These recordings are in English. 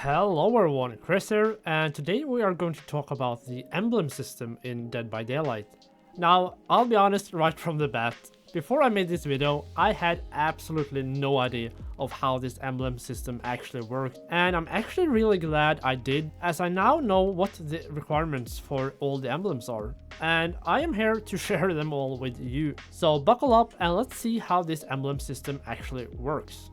Hello everyone, Chris here, and today we are going to talk about the emblem system in Dead by Daylight. Now, I'll be honest right from the bat, before I made this video, I had absolutely no idea of how this emblem system actually worked, and I'm actually really glad I did, as I now know what the requirements for all the emblems are. And I am here to share them all with you. So buckle up and let's see how this emblem system actually works.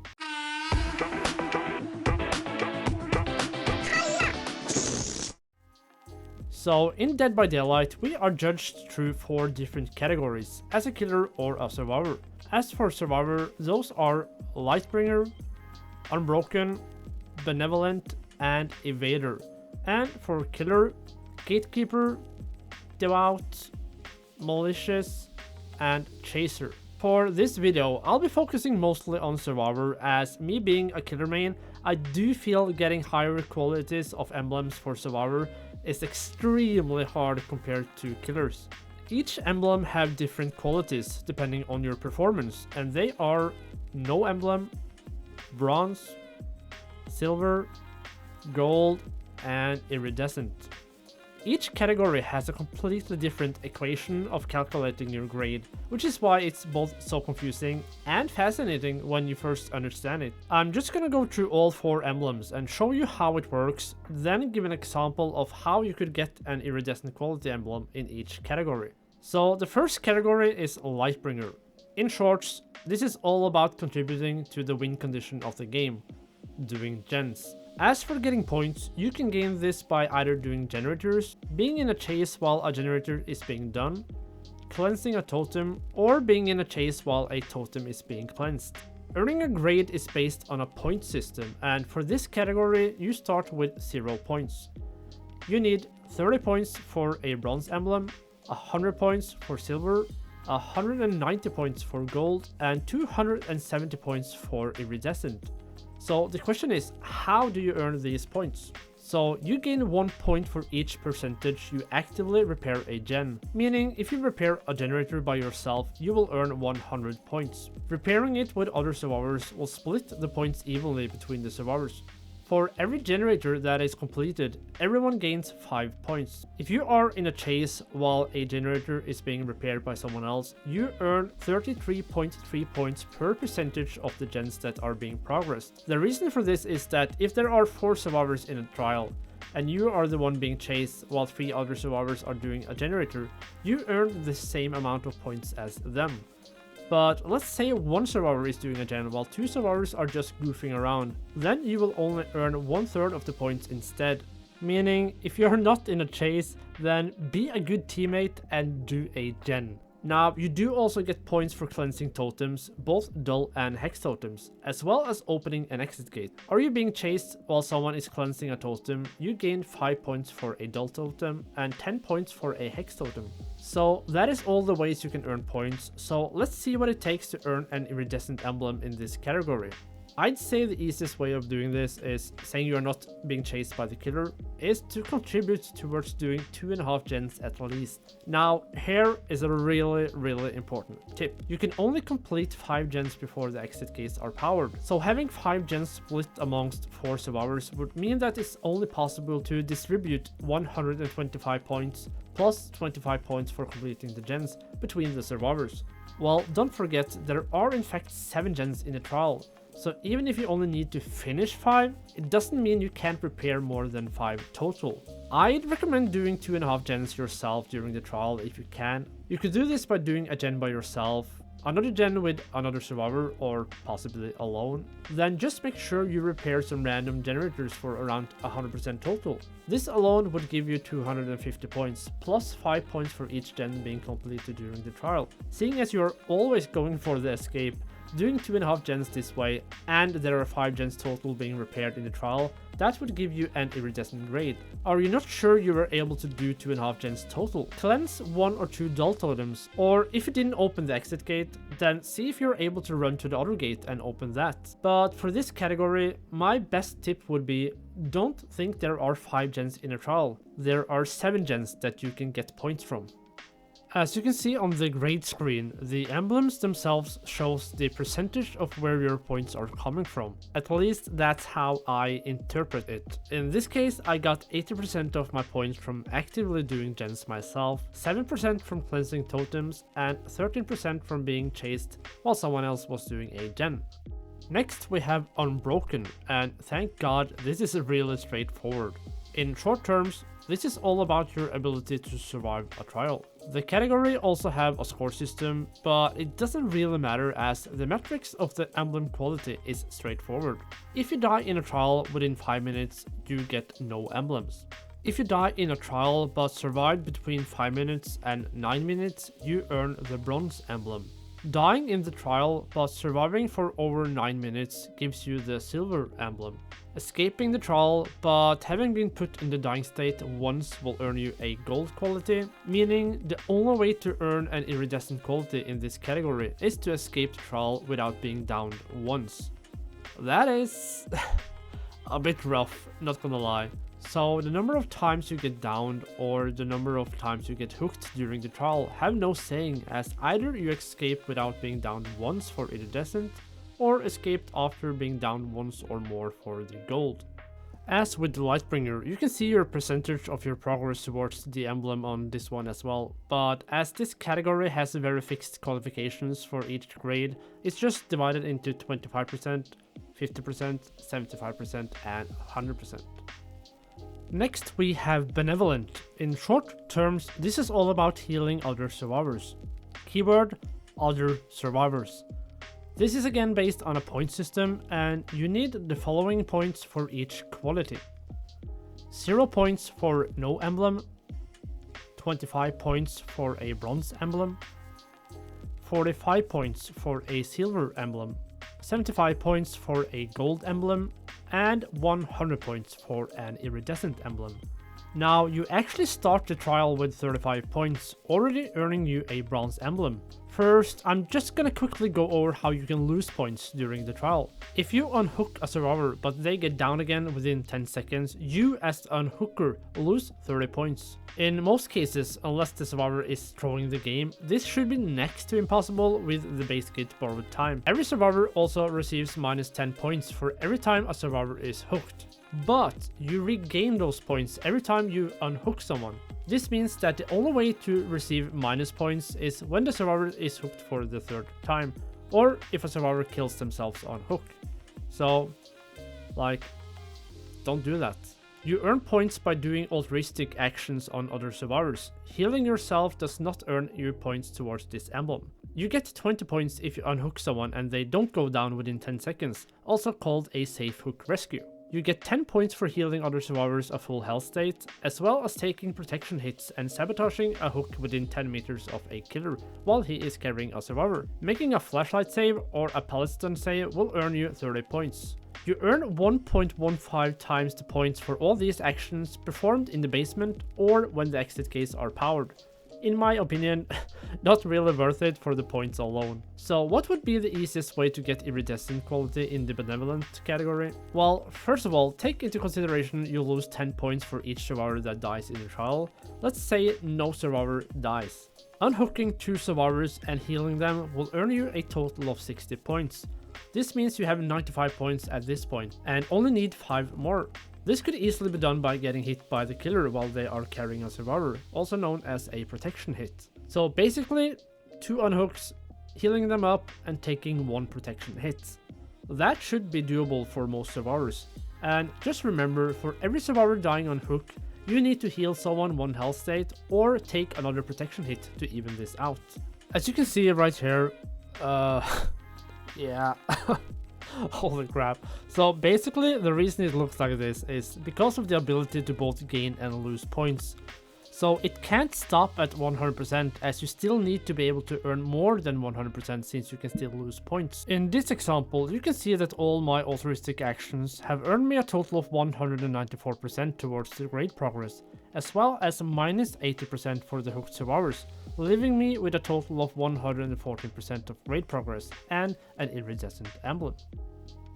So in Dead by Daylight, we are judged through 4 different categories, as a killer or a survivor. As for survivor, those are Lightbringer, Unbroken, Benevolent, and Evader. And for killer, Gatekeeper, Devout, Malicious, and Chaser. For this video, I'll be focusing mostly on survivor, as me being a killer main, I do feel getting higher qualities of emblems for survivor is extremely hard compared to killers. Each emblem have different qualities depending on your performance, and they are no emblem, bronze, silver, gold, and iridescent. Each category has a completely different equation of calculating your grade, which is why it's both so confusing and fascinating when you first understand it. I'm just gonna go through all 4 emblems and show you how it works, then give an example of how you could get an iridescent quality emblem in each category. So the first category is Lightbringer. In short, this is all about contributing to the win condition of the game, doing gens. As for getting points, you can gain this by either doing generators, being in a chase while a generator is being done, cleansing a totem, or being in a chase while a totem is being cleansed. Earning a grade is based on a point system, and for this category you start with 0 points. You need 30 points for a bronze emblem, 100 points for silver, 190 points for gold, and 270 points for iridescent. So the question is, how do you earn these points? So you gain 1 point for each percentage you actively repair a gen, meaning if you repair a generator by yourself, you will earn 100 points. Repairing it with other survivors will split the points evenly between the survivors. For every generator that is completed, everyone gains 5 points. If you are in a chase while a generator is being repaired by someone else, you earn 33.3 points per percentage of the gens that are being progressed. The reason for this is that if there are 4 survivors in a trial, and you are the one being chased while 3 other survivors are doing a generator, you earn the same amount of points as them. But let's say 1 survivor is doing a gen while 2 survivors are just goofing around, then you will only earn 1/3 of the points instead. Meaning, if you're not in a chase, then be a good teammate and do a gen. Now, you do also get points for cleansing totems, both dull and hex totems, as well as opening an exit gate. Are you being chased while someone is cleansing a totem, you gain 5 points for a dull totem and 10 points for a hex totem. So that is all the ways you can earn points, so let's see what it takes to earn an iridescent emblem in this category. I'd say the easiest way of doing this is, saying you are not being chased by the killer, is to contribute towards doing 2.5 gens at least. Now, here is a really important tip. You can only complete 5 gens before the exit gates are powered. So having 5 gens split amongst 4 survivors would mean that it's only possible to distribute 125 points plus 25 points for completing the gens between the survivors. Well, don't forget, there are in fact 7 gens in a trial. So even if you only need to finish 5, it doesn't mean you can't repair more than 5 total. I'd recommend doing 2.5 gens yourself during the trial if you can. You could do this by doing a gen by yourself, another gen with another survivor, or possibly alone. Then just make sure you repair some random generators for around 100% total. This alone would give you 250 points, plus 5 points for each gen being completed during the trial. Seeing as you're always going for the escape, doing 2.5 gens this way, and there are 5 gens total being repaired in the trial, that would give you an iridescent grade. Are you not sure you were able to do 2.5 gens total? Cleanse 1 or 2 dull totems, or if you didn't open the exit gate, then see if you're able to run to the other gate and open that. But for this category, my best tip would be, don't think there are 5 gens in a trial. There are 7 gens that you can get points from. As you can see on the grade screen, the emblems themselves shows the percentage of where your points are coming from. At least that's how I interpret it. In this case, I got 80% of my points from actively doing gens myself, 7% from cleansing totems, and 13% from being chased while someone else was doing a gen. Next we have Unbroken, and thank God this is really straightforward. In short terms, this is all about your ability to survive a trial. The category also have a score system, but it doesn't really matter as the metrics of the emblem quality is straightforward. If you die in a trial within 5 minutes, you get no emblems. If you die in a trial but survived between 5 minutes and 9 minutes, you earn the bronze emblem. Dying in the trial but surviving for over 9 minutes gives you the silver emblem. Escaping the trial but having been put in the dying state once will earn you a gold quality, meaning the only way to earn an iridescent quality in this category is to escape the trial without being downed once. That is a bit rough, not gonna lie. So the number of times you get downed or the number of times you get hooked during the trial have no saying, as either you escape without being downed once for iridescent or escaped after being downed once or more for the gold. As with the Lightbringer, you can see your percentage of your progress towards the emblem on this one as well, but as this category has very fixed qualifications for each grade, it's just divided into 25%, 50%, 75% and 100%. Next we have Benevolent. In short terms, this is all about healing other survivors. Keyword: other survivors. This is again based on a point system, and you need the following points for each quality. 0 points for no emblem, 25 points for a bronze emblem, 45 points for a silver emblem, 75 points for a gold emblem, and 100 points for an iridescent emblem. Now you actually start the trial with 35 points, already earning you a bronze emblem. First, I'm just gonna quickly go over how you can lose points during the trial. If you unhook a survivor but they get down again within 10 seconds, you as the unhooker lose 30 points. In most cases, unless the survivor is throwing the game, this should be next to impossible with the base kit borrowed time. Every survivor also receives minus 10 points for every time a survivor is hooked. But you regain those points every time you unhook someone. This means that the only way to receive minus points is when the survivor is hooked for the 3rd time, or if a survivor kills themselves on hook. So, like, don't do that. You earn points by doing altruistic actions on other survivors. Healing yourself does not earn you points towards this emblem. You get 20 points if you unhook someone and they don't go down within 10 seconds, also called a safe hook rescue. You get 10 points for healing other survivors a full health state, as well as taking protection hits and sabotaging a hook within 10 meters of a killer while he is carrying a survivor. Making a flashlight save or a pallet stun save will earn you 30 points. You earn 1.15 times the points for all these actions performed in the basement or when the exit gates are powered. In my opinion, not really worth it for the points alone. So what would be the easiest way to get iridescent quality in the Benevolent category? Well, first of all, take into consideration you lose 10 points for each survivor that dies in the trial. Let's say no survivor dies. Unhooking 2 survivors and healing them will earn you a total of 60 points. This means you have 95 points at this point and only need 5 more. This could easily be done by getting hit by the killer while they are carrying a survivor, also known as a protection hit. So basically, 2 unhooks, healing them up and taking 1 protection hit. That should be doable for most survivors. And just remember, for every survivor dying on hook, you need to heal someone 1 health state or take another protection hit to even this out. As you can see right here, yeah. Holy crap. So basically the reason it looks like this is because of the ability to both gain and lose points. So it can't stop at 100% as you still need to be able to earn more than 100% since you can still lose points. In this example, you can see that all my altruistic actions have earned me a total of 194% towards the grade progress, as well as minus 80% for the hooked survivors, leaving me with a total of 114% of grade progress and an iridescent emblem.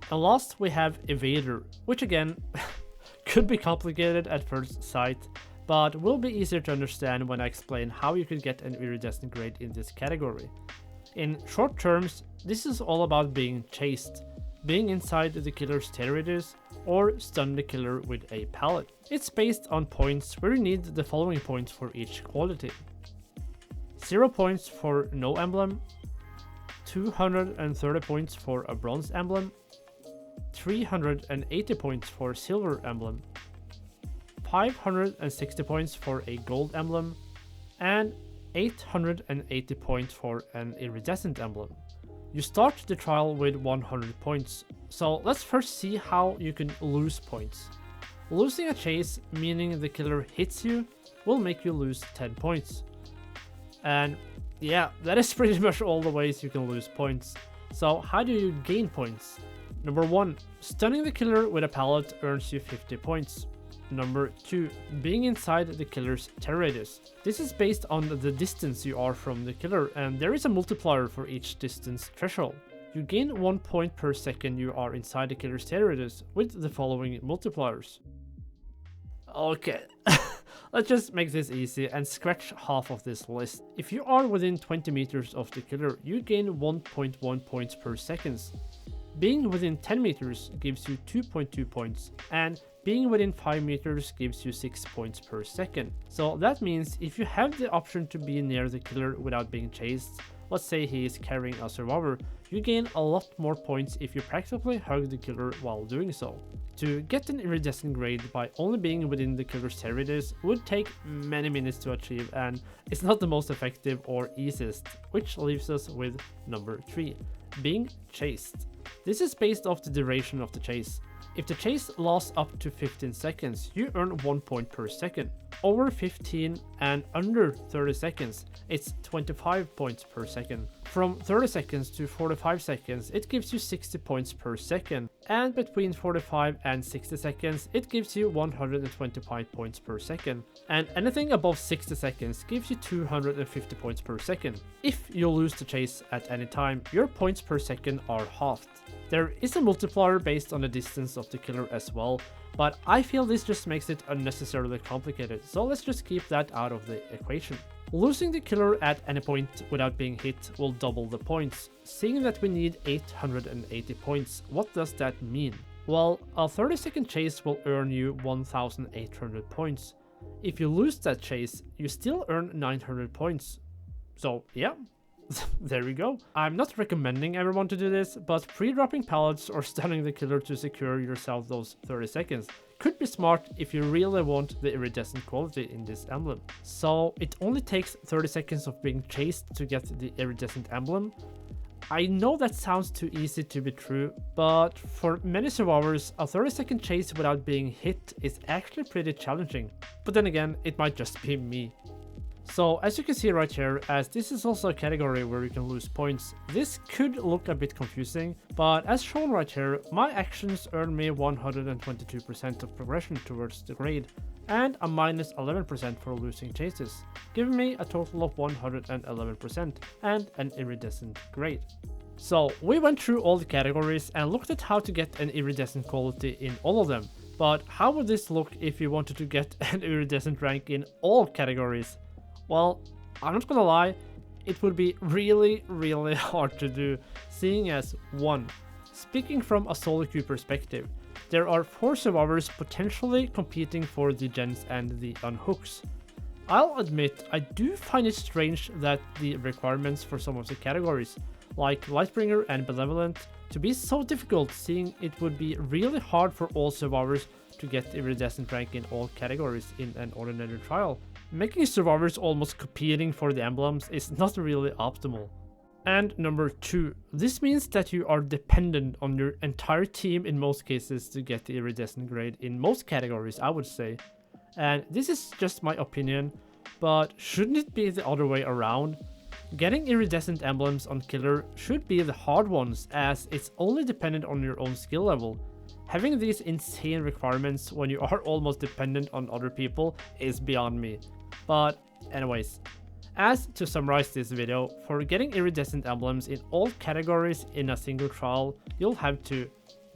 And last we have Evader, which again could be complicated at first sight, but will be easier to understand when I explain how you could get an iridescent grade in this category. In short terms, this is all about being chased, being inside the killer's territories, or stun the killer with a pallet. It's based on points where you need the following points for each quality: 0 points for no emblem, 230 points for a bronze emblem, 380 points for silver emblem, 560 points for a gold emblem, and 880 points for an iridescent emblem. You start the trial with 100 points, so let's first see how you can lose points. Losing a chase, meaning the killer hits you, will make you lose 10 points. And yeah, that is pretty much all the ways you can lose points. So how do you gain points? Number 1, stunning the killer with a pallet earns you 50 points. Number 2, being inside the killer's radius. This is based on the distance you are from the killer, and there is a multiplier for each distance threshold. You gain 1 point per second you are inside the killer's radius with the following multipliers. Okay, let's just make this easy and scratch half of this list. If you are within 20 meters of the killer, you gain 1.1 points per second. Being within 10 meters gives you 2.2 points, and being within 5 meters gives you 6 points per second. So that means if you have the option to be near the killer without being chased, let's say he is carrying a survivor, you gain a lot more points if you practically hug the killer while doing so. To get an iridescent grade by only being within the killer's radius would take many minutes to achieve, and it's not the most effective or easiest, which leaves us with number 3, being chased. This is based off the duration of the chase. If the chase lasts up to 15 seconds, you earn 1 point per second. Over 15 and under 30 seconds, it's 25 points per second. From 30 seconds to 45 seconds, it gives you 60 points per second. And between 45 and 60 seconds, it gives you 125 points per second. And anything above 60 seconds gives you 250 points per second. If you lose the chase at any time, your points per second are halved. There is a multiplier based on the distance of the killer as well, but I feel this just makes it unnecessarily complicated, so let's just keep that out of the equation. Losing the killer at any point without being hit will double the points. Seeing that we need 880 points, what does that mean? Well, a 30-second chase will earn you 1800 points. If you lose that chase, you still earn 900 points. So yeah. There we go. I'm not recommending everyone to do this, but pre-dropping pallets or stunning the killer to secure yourself those 30 seconds could be smart if you really want the iridescent quality in this emblem. So it only takes 30 seconds of being chased to get the iridescent emblem. I know that sounds too easy to be true, but for many survivors, a 30-second chase without being hit is actually pretty challenging. But then again, it might just be me. So as you can see right here, as this is also a category where you can lose points, this could look a bit confusing, but as shown right here, my actions earn me 122% of progression towards the grade, and a minus 11% for losing chases, giving me a total of 111% and an iridescent grade. So we went through all the categories and looked at how to get an iridescent quality in all of them, but how would this look if you wanted to get an iridescent rank in all categories? Well, I'm not gonna lie, it would be really hard to do, seeing as 1. Speaking from a solo queue perspective, there are 4 survivors potentially competing for the gens and the unhooks. I'll admit, I do find it strange that the requirements for some of the categories, like Lightbringer and Benevolent, to be so difficult, seeing it would be really hard for all survivors to get iridescent rank in all categories in an ordinary trial. Making survivors almost competing for the emblems is not really optimal. And number 2, this means that you are dependent on your entire team in most cases to get the iridescent grade in most categories, I would say. And this is just my opinion, but shouldn't it be the other way around? Getting iridescent emblems on killer should be the hard ones, as it's only dependent on your own skill level. Having these insane requirements when you are almost dependent on other people is beyond me. But anyways, as to summarize this video, for getting iridescent emblems in all categories in a single trial, you'll have to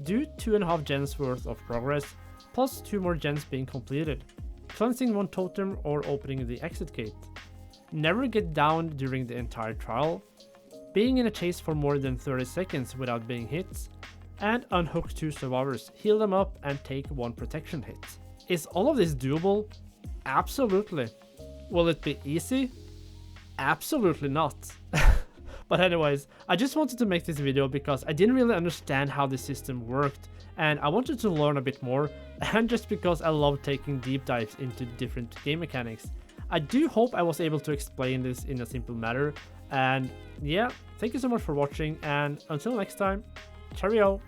do 2.5 gens worth of progress, plus 2 more gens being completed. cleansing one totem, or opening the exit gate. Never get down during the entire trial, being in a chase for more than 30 seconds without being hit, and unhook 2 survivors, heal them up, and take 1 protection hit. Is all of this doable? Absolutely. Will it be easy? Absolutely not. But anyways, I just wanted to make this video because I didn't really understand how the system worked, and I wanted to learn a bit more, and just because I love taking deep dives into different game mechanics. I do hope I was able to explain this in a simple manner, and yeah, thank you so much for watching, and until next time, cheerio!